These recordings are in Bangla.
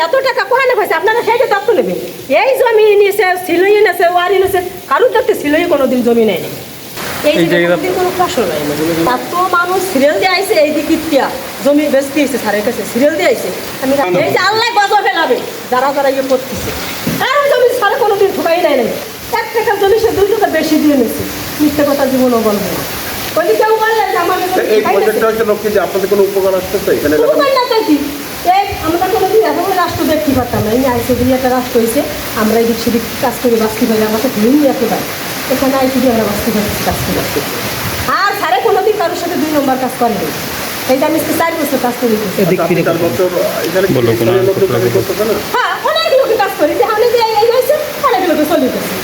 এত টাকা কোহানে পাইছে আপনারা সেইটা তথ্য নেবেন। এই জমি নিয়েছে, সিলই নিয়েছে, ওয়ারি নিয়েছে, কারোর দেখতে সিলই কোনোদিন জমি নেয়নি। এই জায়গা কোনো ফসল নাই, তার তো মানুষ সিরিয়াল দিয়ে আইছে এই দিক ইতিয়া জমি বেচতে এসে স্যারের কাছে সিরিয়াল দিয়ে আইছে। আমি এই যে আল্লাহ গজব ফেলাবে যারা যারা ইয়ে করতেছে, কারণ জমি সারে কোনোদিন ঠুকাই নেয় নাই। 1 টাকার জমি সে 2 টাকা বেশি দিয়ে নিচ্ছে, মিথ্যে কথা জীবনও বলবো না। ওই যে কেউ বললেন যে আমাদের এই প্রজেক্টটা হচ্ছে লক্ষ্যে যে আপনাদের কোনো উপকার আসতেছে এখানে উপকার না তো কি, এই আমরা কোনোদিন এখন রাষ্ট্র দেখতে পারতাম না। এই আইসি দিয়ে একটা রাষ্ট্র হয়েছে, আমরা এদিক সেদিক কাজ করে বাঁচতে পারি, আমাকে ভিন্ন একেবারে এখানে আইসি দিয়ে আমরা বাঁচতে পারছি, কাজ করে বাঁচতে। আর স্যারে কোনোদিন কারোর সাথে 2 নম্বর কাজ করেনি। এইটা আমি 4 বছর কাজ করি। হ্যাঁ, অনেক লোকে কাজ করি, তাহলে যে এই হয়েছে অনেক লোকে চলে গেছে।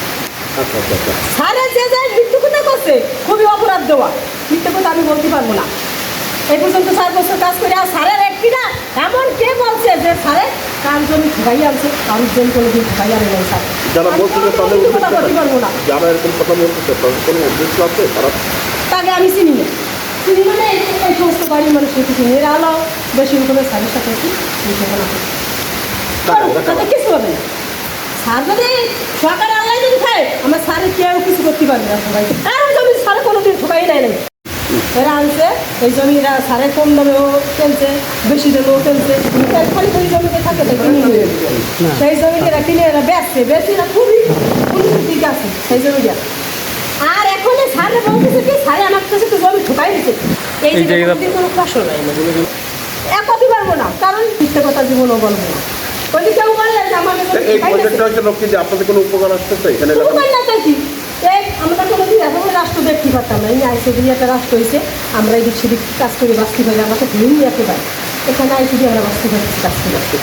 স্যারে যে যায় মৃত্যু কথা করছে, খুবই অপরাধ দেওয়া, মৃত্যু কথা আমি বলতে পারবো না। এই পর্যন্ত 4 বছর কাজ করে, আর স্যারের একটি না এমন কে বলছে যে স্যারে কার জমি ঠুকাই আনছে, কারোর জমি কোনোদিন ঠুকাই আনে নাই স্যার। যারা বলছে যে তাদের কথা বলতে পারবো না, যারা এরকম কথা বলতেছে তাদের কোনো উদ্দেশ্য আছে? তাকে আমি চিনি না, চিনি মানে এই সমস্ত বাড়ির মানুষের কিছু এর আলো বেশি রকমের স্যারের সাথে তাতে কিছু হবে না। স্যার যদি সরকার আল্লাহ যদি খায়, আমার স্যারে কেউ কিছু করতে পারবে না সবাই, কারণ জমি স্যারে কোনোদিন ঠুকাই নেয় নাই। এরা আনছে এই জমিরা সাড়ে কম দামেও কিনছে, বেশি দামেও কিনছে, খালি খালি জমিতে থাকে সেই জমিটা কিনে এরা বেচছে, বেশি এরা খুবই ঠিক আছে সেই জমিটা। আর এখন সারে বলতেছে কি সারে আমার কাছে তো জমি ঠুকাই দিচ্ছে, এই জায়গা কোনো ফসল নাই এক করতে পারবো না, কারণ মিথ্যে কথা জীবনও বলবো না। ওই যে কেউ বললেন যে আমাদের লক্ষ্যে যে আপনাদের কোনো উপকার আসতেছে এখানে উপকার না তো কি, আমরা কোনোদিন এখন রাষ্ট্র দেখতে পারতাম না। এই আইসি দিয়ে একটা রাষ্ট্র হয়েছে, আমরা এদিক সেদিক কাজ করে বাঁচতে পারি, আমাকে ভিন্ন একেবারে এখানে আইসি দিয়ে আমরা বাঁচতে পারছি, কাজ করে বাঁচতে।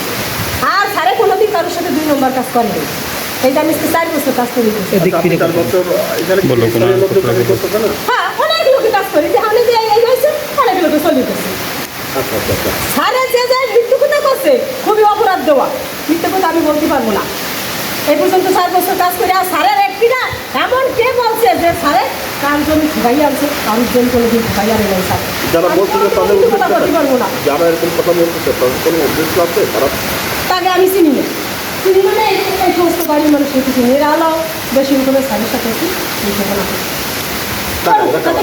আর স্যারে কোনোদিন কারোর সাথে 2 নম্বর কাজ করেনি। এইটা আমি 4 বছর কাজ করি। হ্যাঁ, অনেক লোকে কাজ করি, তাহলে যে এই হয়েছে অনেক লোকে চলে গেছে। স্যারে যে যায় মৃত্যু কথা করছে, খুবই অপরাধ দেওয়া, মিথ্যে কথা আমি বলতে পারবো না। এই পর্যন্ত 4 বছর কাজ করে, আর স্যারের একটি না এমন কে বলছে যে স্যারে কার জমি ঠুকাই আনছে, কারোর জমি কোনোদিন ঠুকাই আনে নাই স্যার। যারা বলছে যে তাদের কথা বলতে পারবো না, যারা এরকম কথা বলতেছে তাদের কোনো উদ্দেশ্য আছে? তাকে আমি চিনি না, চিনি মানে এই সমস্ত বাড়ির মানুষের কিছু এর আলো বেশি রকমের স্যারের সাথে তাতে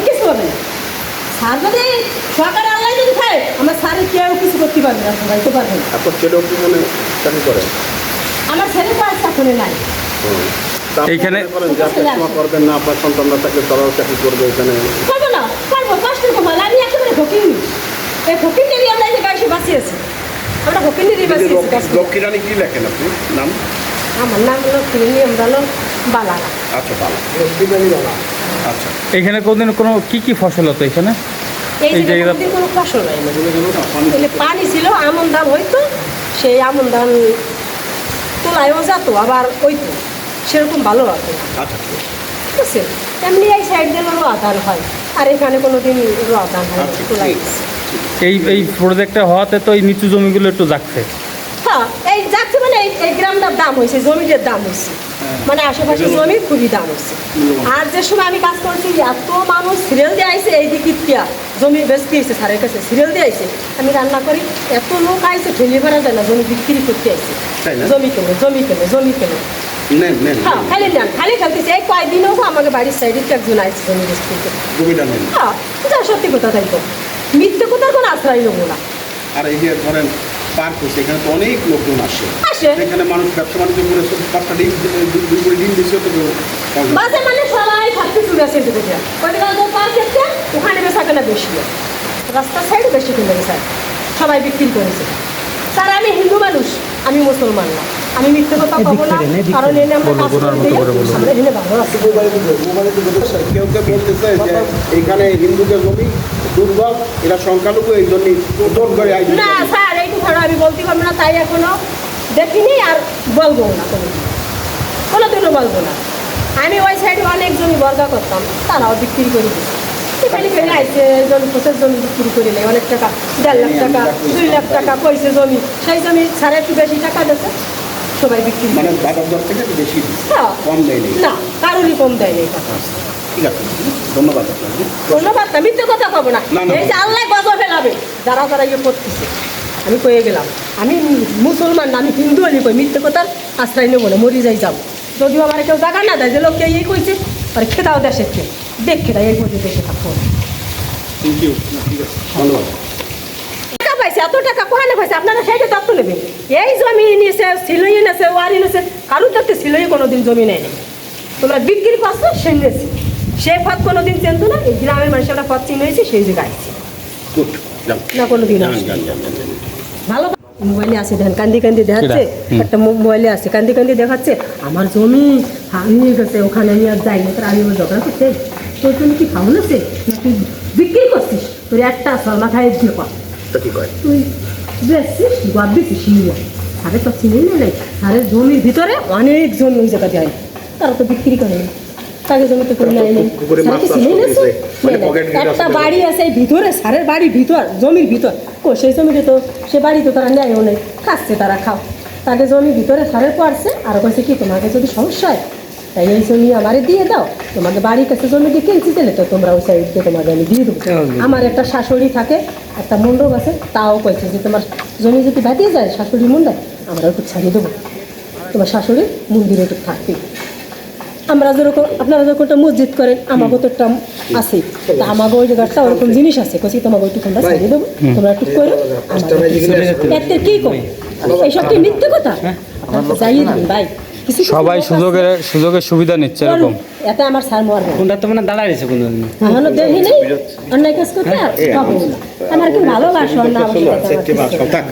কিছু হবে না। স্যার যদি সরকার আল্লাহ যদি খায়, আমার স্যারে কেউ কিছু করতে পারবে না, সবাই তো পারবে না। আপনার ছেলেও কি মনে চাকরি করে? আমার ছেলে তো আর চাকরি নাই। এইখানে করবেন না, আপনার সন্তানরা থাকলে তারাও চাকরি করবে এখানে? করবো না, পারবো, কষ্টের কথা। আমি একেবারে ফকির, এই ফকির নিয়ে আমরা এই গাড়ি বাঁচিয়েছি, আমরা ফকির নিয়ে বাঁচিয়েছি। লক্ষ্মীরানী কি লেখেন আপনি নাম? আমার নাম লক্ষ্মী আমরা বালা। আচ্ছা, বালা, লক্ষ্মীরানী বালা। আচ্ছা, এখানে কোনদিন কোনো কি ফসল হতো এখানে? এই জায়গা কোনো ফসল হয় না, পানি ছিল, আমন ধান হইতো, সেই আমন ধান তোলায়ও যেত, আবার ওইতো সেরকম ভালো হতো। আচ্ছা, ঠিক আছে, এমনি এই সাইড দিয়ে রোয়া ধান হয়, আর এখানে কোনোদিন রোয়া ধান হয় না, তোলাই। এই প্রজেক্টটা হওয়াতে তো এই নিচু জমিগুলো একটু যাচ্ছে। হ্যাঁ, এই যাচ্ছে মানে এই গ্রামটার দাম হয়েছে, জমিটার দাম হয়েছে, মানে আশেপাশে জমি খুবই দাম হচ্ছে। আর যে সময় আমি কাজ করছি, এত মানুষ সিরিয়াল দিয়ে আইছে এই দিক ইতিয়া জমি বেচতে এসে স্যারের কাছে সিরিয়াল দিয়ে আইছে। আমি রান্না করি, এত লোক আইছে ঠেলে ভরা যায় না, জমি বিক্রি করতে আইছে, জমি কেনে, জমি কেনে, জমি কেনে। হ্যাঁ, খালি নেন, খালি খেলতেছে। এই কয়েকদিনও আমাকে বাড়ির সাইডে একজন আইছে জমি বেচতে। হ্যাঁ, যা সত্যি কথা, তাই তো মিথ্যে কথার কোনো আশ্রয় নেবো না। আর এই যে ধরেন পার্ক হচ্ছে, এখানে তো অনেক লোকজন আসে, এখানে মানুষ ব্যবসা বাণিজ্য করে 5টা ডিম 2 করে ডিম দিচ্ছে, তো বাসে মানে সবাই থাকতে চলে আসে এদিকে, ওইদিকে পার্ক হচ্ছে, ওখানে বেচা কেনা বেশি, রাস্তার সাইডে বেশি কিনে গেছে, সবাই বিক্রি করেছে। স্যার আমি হিন্দু মানুষ, আমি মুসলমান না, আমি মিথ্যে কথা বলবো না, কারণ এনে আমরা কাজ করে দিই, আমরা এনে ভালো আছি। কেউ কেউ বলতেছে যে এখানে হিন্দুদের জমি দুর্বল, এরা সংখ্যালঘু, এই জন্যই জোর করে আইন। না স্যার, এইটু ধরো আমি বলতে পারবো না, তাই এখনো দেখিনি, আর বলবো না, কোনোদিনও বলবো না। আমি ওই সাইডে অনেক জমি বর্গা করতাম, তারাও বিক্রি করে দিচ্ছি, খালি খালি আইসে জমি, প্রচুর জমি বিক্রি করে নেই, অনেক টাকা, 1.5 লাখ টাকা 2 লাখ টাকা পয়সা জমি, সেই জমি ছাড়া একটু বেশি টাকা দিচ্ছে, সবাই বিক্রি করে। মানে বাজার দর থেকে একটু বেশি কম দেয়নি? না, কারোরই কম দেয়নি টাকা। ঠিক আছে, ধন্যবাদ আপনাকে। ধন্যবাদ না, মিথ্যে কথা পাবো না। এই যে আল্লাহ গজব ফেলাবে যারা যারা ইয়ে করতেছে। আমি কয়ে গেলাম আমি মুসলমান না, আমি হিন্দু হলি কই মিথ্যে কথার আশ্রয় নেবো না, মরি যাই যাব। যদিও আমার কেউ জায়গা না দেয় যে লোককে এই কইছে আর খেদাও দেশের কে দেখ খেদাই এই পর্যন্ত দেখে থাকবো। থ্যাংক ইউ, ঠিক আছে, ধন্যবাদ। টাকা পাইছে, এত টাকা কোহানে পাইছে, আপনারা সেইটা তত্ত্ব নেবেন। এই জমি নিয়েছে, সিলই নিয়েছে, ওয়ারি নিয়েছে, কারুর তত্ত্বে সিলই কোনোদিন জমি নেয়নি। তোমরা বিক্রি করছো সে নিয়েছি, সে পথ কোনোদিন চেনত না, এই গ্রামের মানুষের একটা পথ চিনে হয়েছে সেই জায়গায় আইছে গুড, যান না কোনোদিন যান আসে। যান যান যান। ভালো মোবাইলে আছে দেখেন, কান্দি কান্দি দেখাচ্ছে, একটা মোবাইলে আছে কান্দি কান্দি দেখাচ্ছে আমার জমি নিয়ে গেছে, ওখানে নিয়ে আর যাই না। তার আমি আমার ঝগড়া করছে, তোর জন্য কি খাওয়ানো আছে না তুই বিক্রি করছিস, তোর একটা সর মাথায় দিয়ে কর, তা কি কয়? তুই বেশছিস গদ দিচ্ছিস নিয়ে সারে তো চিনি নেই। সারে জমির ভিতরে অনেক জমি ওই জায়গা যায়, তারা তো বিক্রি করে না, তাকে জমিতে করে নেয় নেই। পুকুরে মাছ চাষ চিনি করতেছে, মানে নেই, পকেট দিয়ে একটা আসতে বাড়ি আছে এই ভিতরে, সারের বাড়ির ভিতর, জমির ভিতর, ও সেই জমিতে তো সে বাড়ি তো তারা নেয়ও নেই, খাচ্ছে তারা খাও। তাকে জমির ভিতরে সারের পড়ছে আর কইছে কি তোমাকে যদি সমস্যা হয় তাই এই জমি আমারে দিয়ে দাও, তোমাকে বাড়ির কাছে জমি দিয়ে কিনছি দিলে তো তোমরা ওই সাইড দিয়ে তোমাকে আমি দিয়ে দেবো। আমার একটা শাশুড়ি থাকে, একটা মণ্ডপ আছে, তাও কইছে যে তোমার জমি যদি বাঁধিয়ে যায় শাশুড়ি মন্ডপ আমরা একটু ছাড়িয়ে দেবো, তোমার শাশুড়ি মন্দিরে একটু থাকবে। আমরা যেরকম আপনারা যখন একটা মসজিদ করেন আমাকে তো একটা আছে, তা আমাকে ওই জায়গাটা ওরকম জিনিস আছে, কছি তোমাকে একটু তোমরা ছাড়িয়ে দেবো, তোমরা একটু করো এতে কি কর, এইসব কি মিথ্যে কথা? যাইয়ে দিন ভাই, কিছু কিছু সবাই লোক আছে, সুযোগের সুবিধা নিচ্ছে এরকম। বলুন, এতে আমার স্যার মারবে কোনটা তো মানে দাঁড়ায় রয়েছে কোনো এখনো দেখি নেই অন্যায় কাজ করতে আর হবে না। আমার কি ভালোবাসো না সুন্দর আছে, একটি মাছ, থাক।